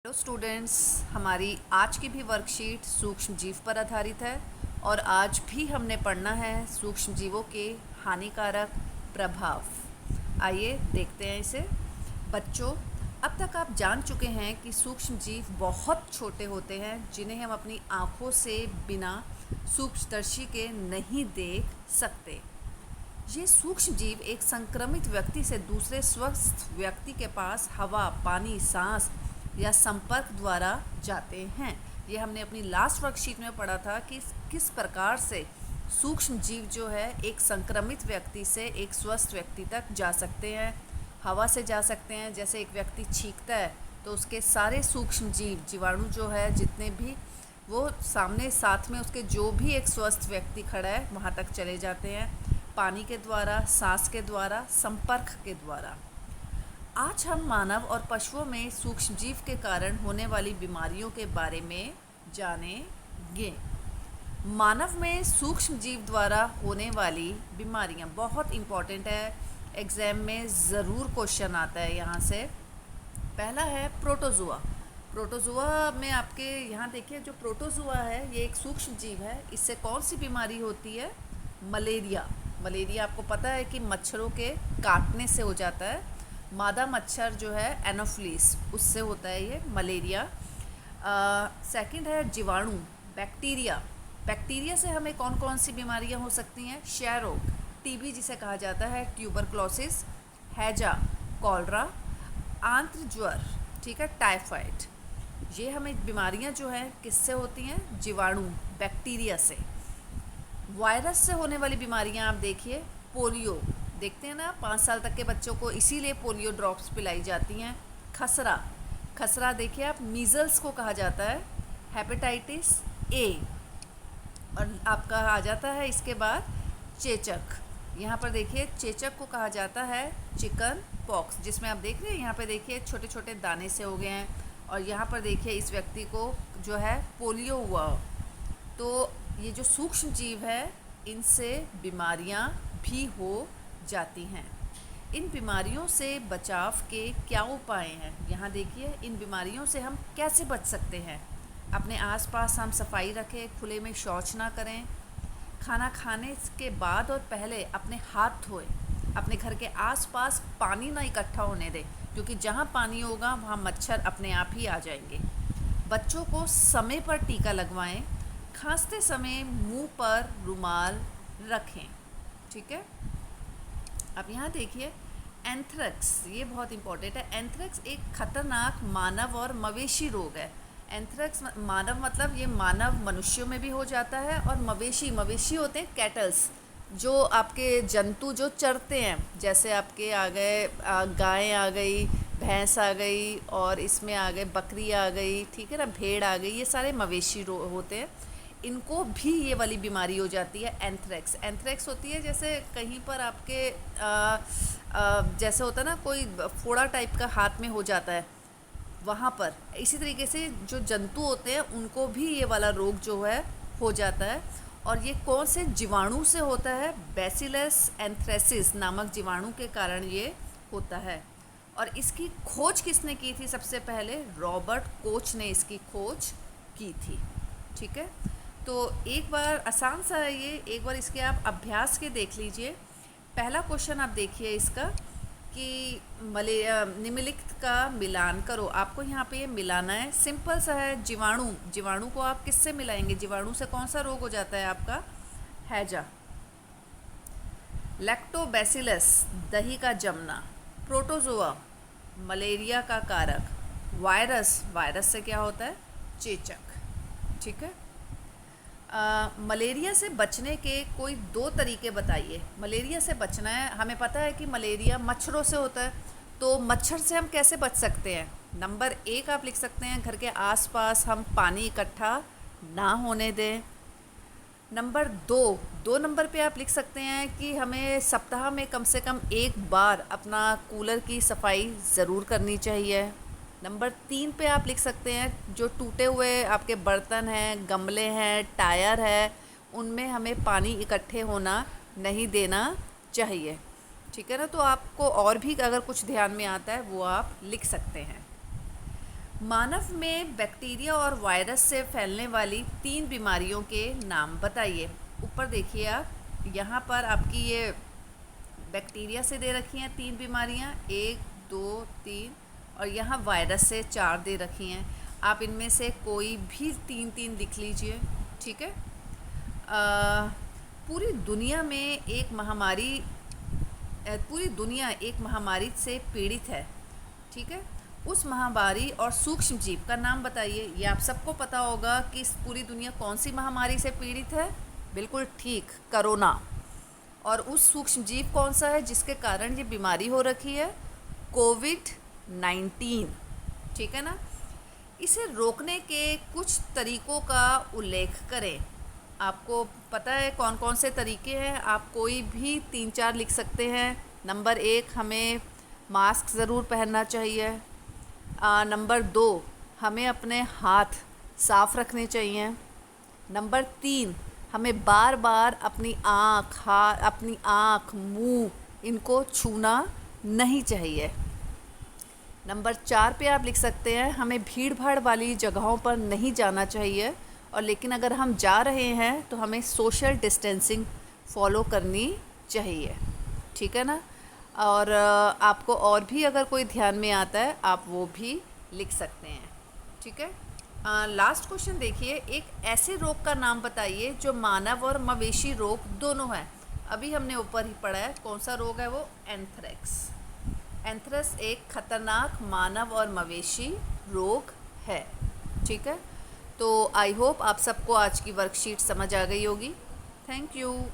Hello students, हमारी आज की भी वर्कशीट सूक्ष्म जीव पर आधारित है और आज भी हमने पढ़ना है सूक्ष्म जीवों के हानिकारक प्रभाव। आइए देखते हैं इसे। बच्चों, अब तक आप जान चुके हैं कि सूक्ष्म जीव बहुत छोटे होते हैं जिन्हें हम अपनी आँखों से बिना सूक्ष्मदर्शी के नहीं देख सकते। ये सूक्ष्म जीव एक संक्रमित व्यक्ति से दूसरे स्वस्थ व्यक्ति के पास हवा, पानी, सांस या संपर्क द्वारा जाते हैं। ये हमने अपनी लास्ट वर्कशीट में पढ़ा था कि किस प्रकार से सूक्ष्म जीव जो है एक संक्रमित व्यक्ति से एक स्वस्थ व्यक्ति तक जा सकते हैं। हवा से जा सकते हैं, जैसे एक व्यक्ति छींकता है तो उसके सारे सूक्ष्म जीव, जीवाणु जो है जितने भी, वो सामने साथ में उसके जो भी एक स्वस्थ व्यक्ति खड़ा है वहाँ तक चले जाते हैं। पानी के द्वारा, सांस के द्वारा, संपर्क के द्वारा। आज हम मानव और पशुओं में सूक्ष्म जीव के कारण होने वाली बीमारियों के बारे में जानेंगे। मानव में सूक्ष्म जीव द्वारा होने वाली बीमारियां बहुत इम्पॉर्टेंट है, एग्ज़ाम में ज़रूर क्वेश्चन आता है यहाँ से। पहला है प्रोटोजुआ। प्रोटोजुआ में आपके यहाँ देखिए, जो प्रोटोजुआ है ये एक सूक्ष्म जीव है। इससे कौन सी बीमारी होती है? मलेरिया। मलेरिया आपको पता है कि मच्छरों के काटने से हो जाता है। मादा मच्छर जो है एनोफ्लिस, उससे होता है ये मलेरिया। सेकंड है जीवाणु, बैक्टीरिया। बैक्टीरिया से हमें कौन कौन सी बीमारियां हो सकती हैं? क्षय रोग, टीबी जिसे कहा जाता है, ट्यूबरक्लोसिस, हैजा, कॉलरा, आंत्र ज्वर, ठीक है, टाइफाइड। ये हमें बीमारियां जो हैं किससे होती हैं? जीवाणु, बैक्टीरिया से। वायरस से होने वाली बीमारियां आप देखिए, पोलियो देखते हैं ना, 5 साल तक के बच्चों को इसीलिए पोलियो ड्रॉप्स पिलाई जाती हैं। खसरा, खसरा देखिए आप, मीज़ल्स को कहा जाता है। हेपेटाइटिस ए, और आपका आ जाता है इसके बाद चेचक। यहाँ पर देखिए, चेचक को कहा जाता है चिकन पॉक्स, जिसमें आप देख रहे हैं यहाँ पे देखिए छोटे छोटे दाने से हो गए हैं। और यहाँ पर देखिए इस व्यक्ति को जो है पोलियो हुआ। तो ये जो सूक्ष्म जीव है इनसे बीमारियाँ भी हो जाती हैं। इन बीमारियों से बचाव के क्या उपाय हैं? यहाँ देखिए, इन बीमारियों से हम कैसे बच सकते हैं। अपने आसपास हम सफाई रखें, खुले में शौच ना करें, खाना खाने के बाद और पहले अपने हाथ धोएं, अपने घर के आसपास पानी ना इकट्ठा होने दें, क्योंकि जहाँ पानी होगा वहाँ मच्छर अपने आप ही आ जाएंगे। बच्चों को समय पर टीका लगवाएं, खांसते समय मुंह पर रुमाल रखें, ठीक है। अब यहाँ देखिए एंथ्रेक्स, ये बहुत इंपॉर्टेंट है। एंथ्रेक्स एक खतरनाक मानव और मवेशी रोग है। एंथ्रेक्स मानव मतलब ये मानव मनुष्यों में भी हो जाता है, और मवेशी होते हैं कैटल्स, जो आपके जंतु जो चरते हैं, जैसे आपके आ गए गायें आ गई, भैंस आ गई, और इसमें आ गए बकरी आ गई, ठीक है ना, भेड़ आ गई, ये सारे मवेशी होते हैं। इनको भी ये वाली बीमारी हो जाती है एंथ्रेक्स। एंथ्रेक्स होती है जैसे कहीं पर आपके जैसे होता है ना, कोई फोड़ा टाइप का हाथ में हो जाता है वहाँ पर, इसी तरीके से जो जंतु होते हैं उनको भी ये वाला रोग जो है हो जाता है। और ये कौन से जीवाणु से होता है? बैसिलस एंथ्रेसिस नामक जीवाणु के कारण ये होता है। और इसकी खोज किसने की थी? सबसे पहले रॉबर्ट कोच ने इसकी खोज की थी, ठीक है। तो एक बार आसान सा है ये, एक बार इसके आप अभ्यास के देख लीजिए। पहला क्वेश्चन आप देखिए इसका कि निम्नलिखित का मिलान करो। आपको यहाँ पे ये मिलाना है, सिंपल सा है। जीवाणु को आप किससे मिलाएंगे? जीवाणु से कौन सा रोग हो जाता है आपका? हैजा। लैक्टोबैसिलस, दही का जमना। प्रोटोजोआ, मलेरिया का कारक। वायरस से क्या होता है? चेचक, ठीक है। मलेरिया से बचने के कोई 2 तरीके बताइए। मलेरिया से बचना है, हमें पता है कि मलेरिया मच्छरों से होता है, तो मच्छर से हम कैसे बच सकते हैं? नंबर 1 आप लिख सकते हैं, घर के आसपास हम पानी इकट्ठा ना होने दें। नंबर 2 नंबर पे आप लिख सकते हैं कि हमें सप्ताह में कम से कम 1 बार अपना कूलर की सफाई ज़रूर करनी चाहिए। नंबर 3 पे आप लिख सकते हैं, जो टूटे हुए आपके बर्तन हैं, गमले हैं, टायर है, उनमें हमें पानी इकट्ठे होना नहीं देना चाहिए, ठीक है ना। तो आपको और भी अगर कुछ ध्यान में आता है वो आप लिख सकते हैं। मानव में बैक्टीरिया और वायरस से फैलने वाली 3 बीमारियों के नाम बताइए। ऊपर देखिए आप, यहाँ पर आपकी ये बैक्टीरिया से दे रखी हैं 3 बीमारियाँ, 1 2 3, और यहाँ वायरस से 4 दे रखी हैं। आप इनमें से कोई भी 3 लिख लीजिए, ठीक है। पूरी दुनिया में एक महामारी से पीड़ित है, ठीक है। उस महामारी और सूक्ष्म जीव का नाम बताइए। ये आप सबको पता होगा कि पूरी दुनिया कौन सी महामारी से पीड़ित है। बिल्कुल ठीक, कोरोना। और उस सूक्ष्म जीव कौन सा है जिसके कारण ये बीमारी हो रखी है? कोविड-19, ठीक है ना। इसे रोकने के कुछ तरीकों का उल्लेख करें। आपको पता है कौन कौन से तरीके हैं? आप कोई भी 3-4 लिख सकते हैं। नंबर 1, हमें मास्क ज़रूर पहनना चाहिए। नंबर 2, हमें अपने हाथ साफ़ रखने चाहिए। नंबर 3, हमें बार बार अपनी आँख, मुंह इनको छूना नहीं चाहिए। नंबर 4 पे आप लिख सकते हैं, हमें भीड़ भाड़ वाली जगहों पर नहीं जाना चाहिए, और लेकिन अगर हम जा रहे हैं तो हमें सोशल डिस्टेंसिंग फॉलो करनी चाहिए, ठीक है ना। और आपको और भी अगर कोई ध्यान में आता है आप वो भी लिख सकते हैं, ठीक है। लास्ट क्वेश्चन देखिए, एक ऐसे रोग का नाम बताइए जो मानव और मवेशी रोग दोनों है। अभी हमने ऊपर ही पढ़ा है, कौन सा रोग है वो? एंथ्रेक्स। एंथ्रेक्स एक खतरनाक मानव और मवेशी रोग है, ठीक है। तो आई होप आप सबको आज की वर्कशीट समझ आ गई होगी। Thank you.